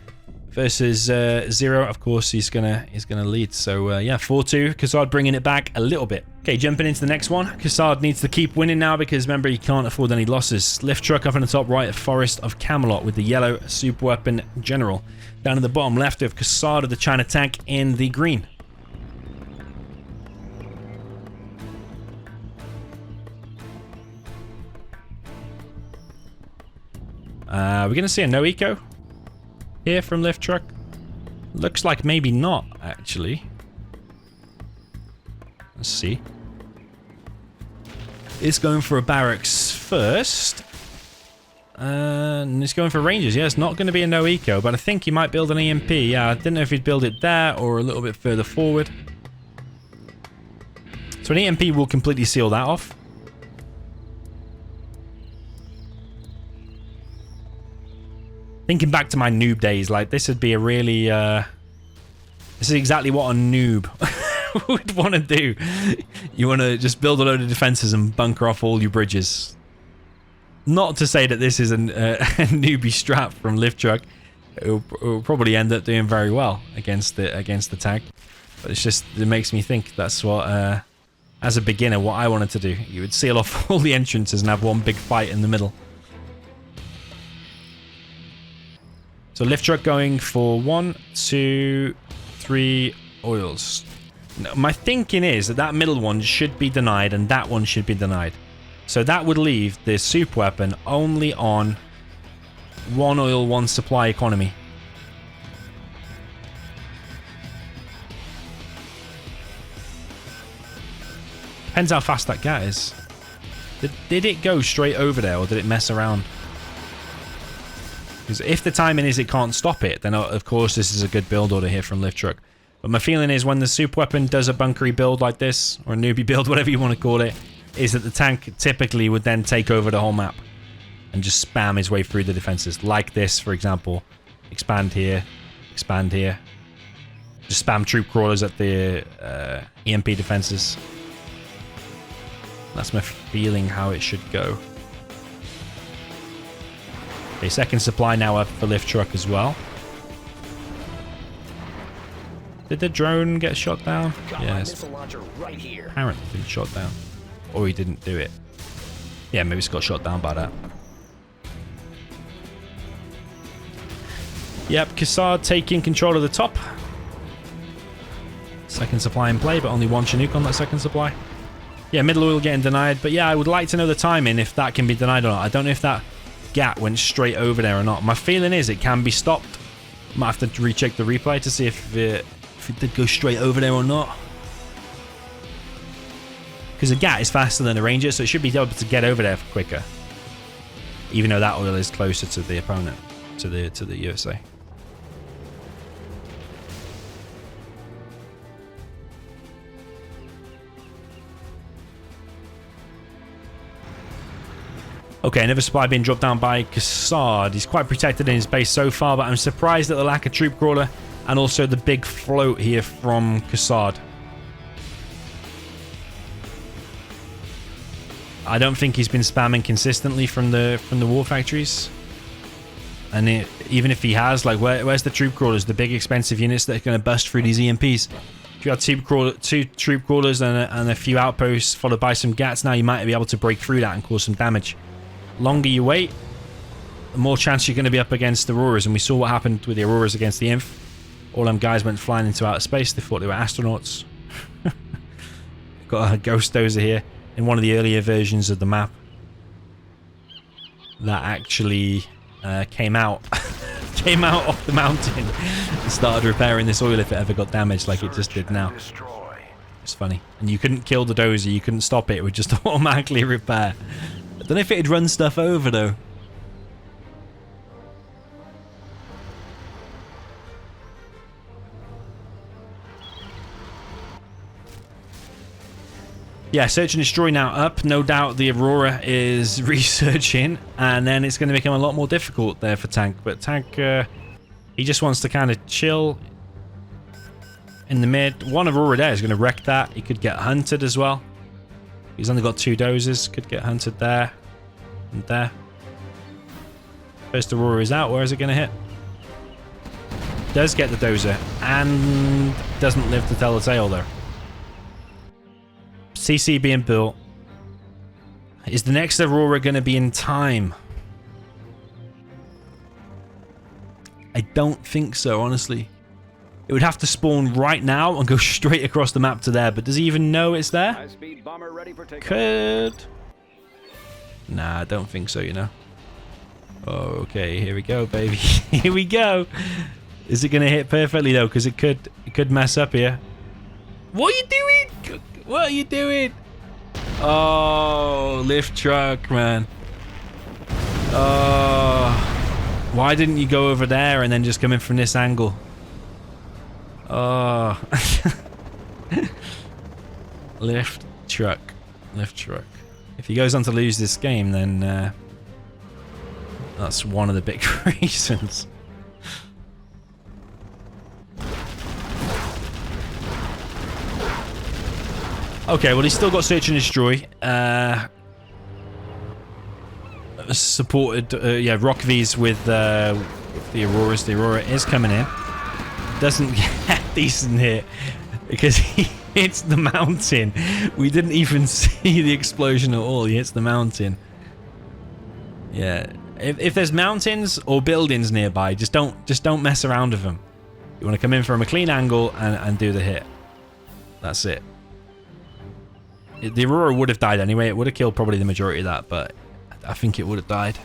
versus 0. Of course, he's gonna lead. So yeah, 4-2. KaSSaD bringing it back a little bit. Okay, jumping into the next one. KaSSaD needs to keep winning now because remember he can't afford any losses. Lift truck up in the top right of Forest of Camelot with the yellow super weapon general. Down in the bottom left of KaSSaD of the China tank in the green. We're going to see a no eco here from lift truck. Looks like maybe not, actually. Let's see. It's going for a barracks first. And it's going for Rangers. Yeah, it's not going to be a no eco, but I think he might build an EMP. Yeah, I didn't know if he'd build it there or a little bit further forward. So an EMP will completely seal that off. Thinking back to my noob days, like this would be a really This is exactly what a noob would want to do. You want to just build a load of defenses and bunker off all your bridges. Not to say that this is a newbie strat from Lift Truck. It'll probably end up doing very well against the tank. But it's just, it makes me think that's what, as a beginner, what I wanted to do. You would seal off all the entrances and have one big fight in the middle. So Lift Truck going for 1, 2, 3 oils. Now, my thinking is that that middle one should be denied and that one should be denied. So that would leave the soup weapon only on 1 oil, 1 supply economy. Depends how fast that gat is. Did it go straight over there or did it mess around? Because if the timing is it can't stop it, then of course this is a good build order here from Lift Truck. But my feeling is when the soup weapon does a bunkery build like this, or a newbie build, whatever you want to call it, is that the tank typically would then take over the whole map and just spam his way through the defenses. Like this, for example. Expand here, expand here. Just spam troop crawlers at the EMP defenses. That's my feeling how it should go. Okay, second supply now up for Lift Truck as well. Did the drone get shot down? Yes. Apparently been shot down. Or he didn't do it. Yeah, maybe it's got shot down by that. Yep, KaSSaD taking control of the top. Second supply in play, but only 1 Chinook on that second supply. Yeah, middle oil getting denied. But yeah, I would like to know the timing if that can be denied or not. I don't know if that gat went straight over there or not. My feeling is it can be stopped. Might have to recheck the replay to see if it did go straight over there or not. Because a gat is faster than a ranger, so it should be able to get over there quicker. Even though that oil is closer to the opponent, to the USA. Okay, another supply being dropped down by KaSSaD. He's quite protected in his base so far, but I'm surprised at the lack of troop crawler and also the big float here from KaSSaD. I don't think he's been spamming consistently from the war factories. And even if he has, like, where's the troop crawlers, the big expensive units that are going to bust through these EMPs? If you had two troop crawlers and a few outposts followed by some gats, now you might be able to break through that and cause some damage. Longer you wait, the more chance you're going to be up against the Auroras, and we saw what happened with the Auroras against the Inf. All them guys went flying into outer space. They thought they were astronauts. Got a ghost dozer here in one of the earlier versions of the map that actually came out off the mountain and started repairing this oil if it ever got damaged, like it just did now. It's funny. And you couldn't kill the dozer, you couldn't stop it, it would just automatically repair. I don't know if it'd run stuff over though. Yeah, search and destroy now up. No doubt the Aurora is researching, and then it's going to become a lot more difficult there for Tank. But Tank, he just wants to kind of chill in the mid. One Aurora there is going to wreck that. He could get hunted as well. He's only got 2 dozers. Could get hunted there and there. First Aurora is out. Where is it going to hit? Does get the dozer and doesn't live to tell the tale though. CC being built. Is the next Aurora going to be in time? I don't think so, honestly. It would have to spawn right now and go straight across the map to there, but does he even know it's there? Could. Nah, I don't think so, you know. Okay, here we go, baby. Here we go. Is it going to hit perfectly, though? Because it could mess up here. What are you doing? What are you doing? Oh, Lift Truck, man. Oh, why didn't you go over there and then just come in from this angle? Oh. Lift Truck. Lift Truck. If he goes on to lose this game, then that's one of the big reasons. Okay, well, he's still got Search and Destroy. Supported, yeah, Rock V's with the Auroras. The Aurora is coming in. Doesn't get a decent hit because he hits the mountain. We didn't even see the explosion at all. He hits the mountain. Yeah. If there's mountains or buildings nearby, just don't mess around with them. You want to come in from a clean angle and do the hit. That's it. The Aurora would have died anyway. It would have killed probably the majority of that, but I think it would have died.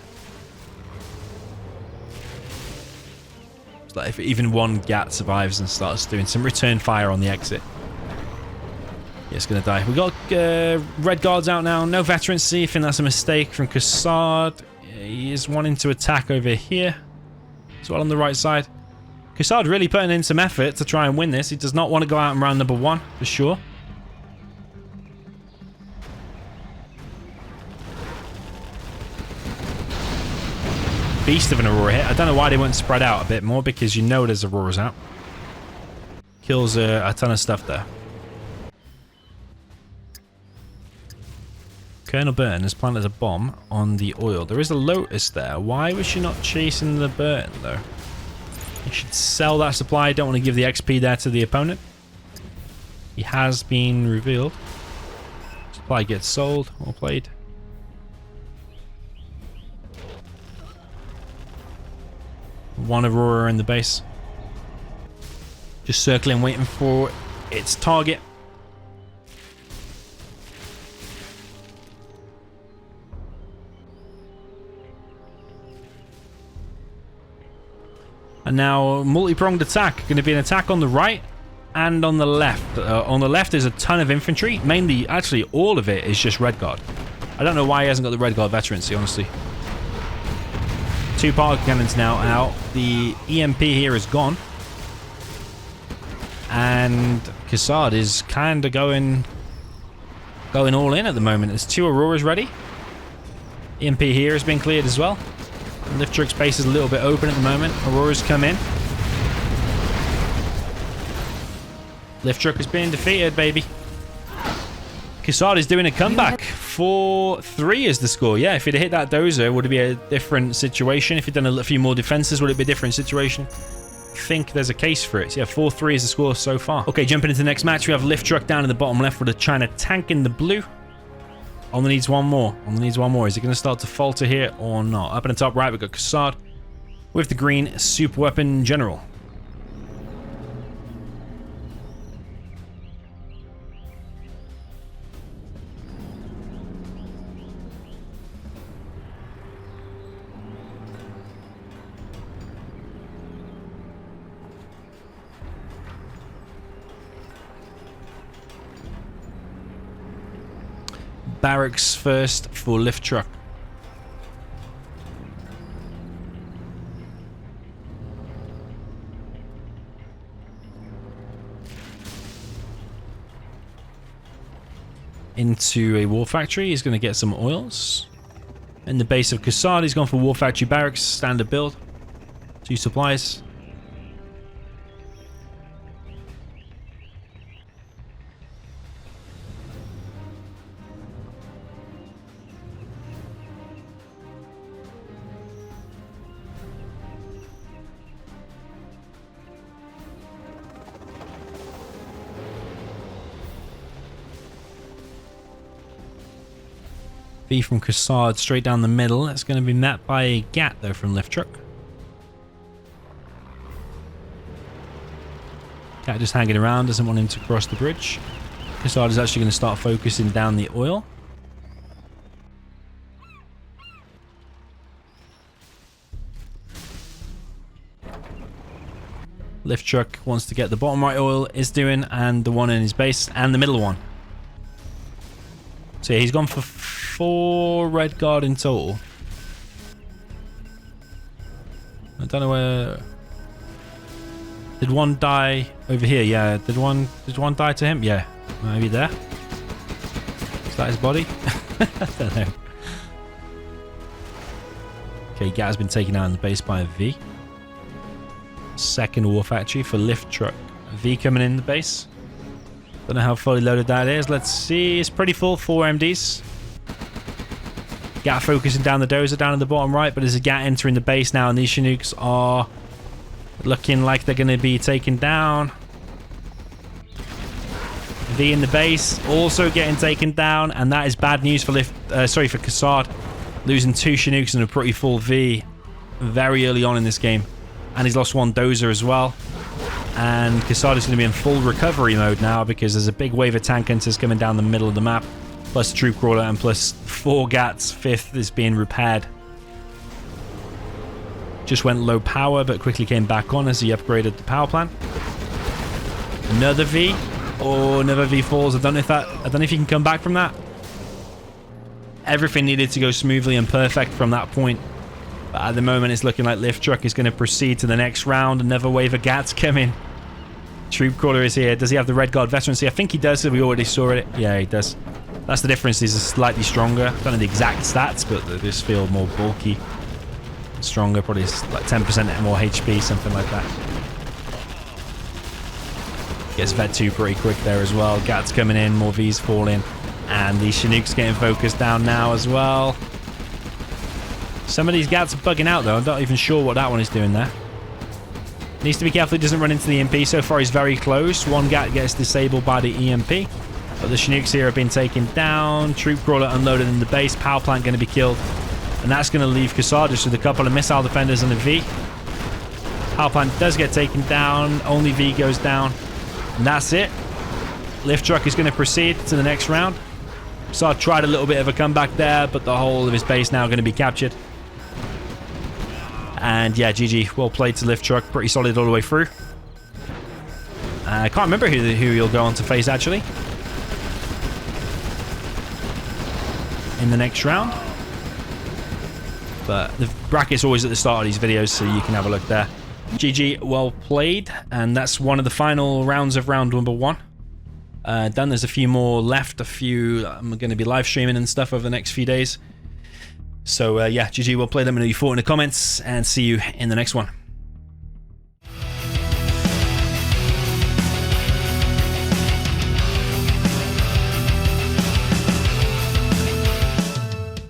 It's like if even one GAT survives and starts doing some return fire on the exit, yeah, it's going to die. We got red guards out now. No veterancy. I think that's a mistake from KaSSaD. He is wanting to attack over here as well on the right side. KaSSaD really putting in some effort to try and win this. He does not want to go out in round number 1 for sure. Beast of an Aurora hit. I don't know why they wouldn't spread out a bit more, because you know there's Auroras out. Kills a ton of stuff there. Colonel Burton has planted a bomb on the oil. There is a Lotus there. Why was she not chasing the Burton though? You should sell that supply. Don't want to give the XP there to the opponent. He has been revealed. Supply gets sold. Well played. One Aurora in the base. Just circling, waiting for its target. And now, multi-pronged attack. Going to be an attack on the right and on the left. On the left is a ton of infantry. Mainly, actually, all of it is just Red Guard. I don't know why he hasn't got the Red Guard veterancy, honestly. 2 particle cannons now out. The EMP here is gone. And KaSSaD is kind of going all in at the moment. There's 2 Auroras ready. EMP here has been cleared as well. Lift truck space is a little bit open at the moment. Auroras come in. Lift truck is being defeated, baby. KaSSaD is doing a comeback. 4-3 is the score. Yeah, if he'd hit that dozer, would it be a different situation? If he'd done a few more defenses, would it be a different situation? I think there's a case for it. So yeah, 4-3 is the score so far. Okay, jumping into the next match, we have Lift Truck down in the bottom left with a China tank in the blue. Only needs one more. Only needs one more. Is it going to start to falter here or not? Up in the top right, we've got KaSSaD with the green super weapon general. Barracks first for Lift Truck. Into a war factory. He's going to get some oils. In the base of KaSSaD, he's gone for war factory barracks, standard build. 2 supplies. V from KaSSaD straight down the middle. That's going to be met by a GAT though from Lift Truck. GAT just hanging around, doesn't want him to cross the bridge. KaSSaD is actually going to start focusing down the oil. Lift Truck wants to get the bottom right oil, is doing, and the one in his base, and the middle one. So yeah, he's gone for 4 Red Guard in total. I don't know where... Did one die over here? Yeah. Did one die to him? Yeah. Maybe there. Is that his body? I don't know. Okay, GAT has been taken out in the base by a V. Second war factory for Lift Truck. V coming in the base. Don't know how fully loaded that is. Let's see. It's pretty full. 4 MDs. Gat focusing down the dozer down in the bottom right, but there's a Gat entering the base now, and these Chinooks are looking like they're going to be taken down. V in the base also getting taken down, and that is bad news for for KaSSaD, losing 2 Chinooks and a pretty full V very early on in this game, and he's lost 1 dozer as well. And KaSSaD is going to be in full recovery mode now because there's a big wave of tank hunters coming down the middle of the map, plus a troop crawler and plus 4 Gats. 5th is being repaired. Just went low power but quickly came back on as he upgraded the power plant. Another V. Oh, another V falls. I don't know if you can come back from that. Everything needed to go smoothly and perfect from that point. But at the moment it's looking like Lift Truck is going to proceed to the next round. Another wave of Gats coming. Troop crawler is here. Does he have the Red Guard veterancy? I think he does. We already saw it. Yeah, he does. That's the difference. He's slightly stronger. I don't know the exact stats, but they just feel more bulky. Stronger, probably like 10% more HP, something like that. Gets Vet 2 pretty quick there as well. Gats coming in, more Vs falling. And the Chinooks getting focused down now as well. Some of these Gats are bugging out though. I'm not even sure what that one is doing there. Needs to be careful he doesn't run into the EMP. So far he's very close. 1 Gat gets disabled by the EMP. But the Chinooks here have been taken down. Troop crawler unloaded in the base. Power plant going to be killed. And that's going to leave KaSSaD just with a couple of missile defenders and a V. Power plant does get taken down. Only V goes down. And that's it. Lift Truck is going to proceed to the next round. KaSSaD tried a little bit of a comeback there, but the whole of his base now going to be captured. And yeah, GG. Well played to Lift Truck. Pretty solid all the way through. I can't remember who he'll go on to face actually in the next round. But the bracket's always at the start of these videos, so you can have a look there. GG, well played. And that's one of the final rounds of round number 1. Done. There's a few more left. A few I'm going to be live streaming and stuff over the next few days. So yeah, GG, well played. Let me know you thought in the comments, and see you in the next one.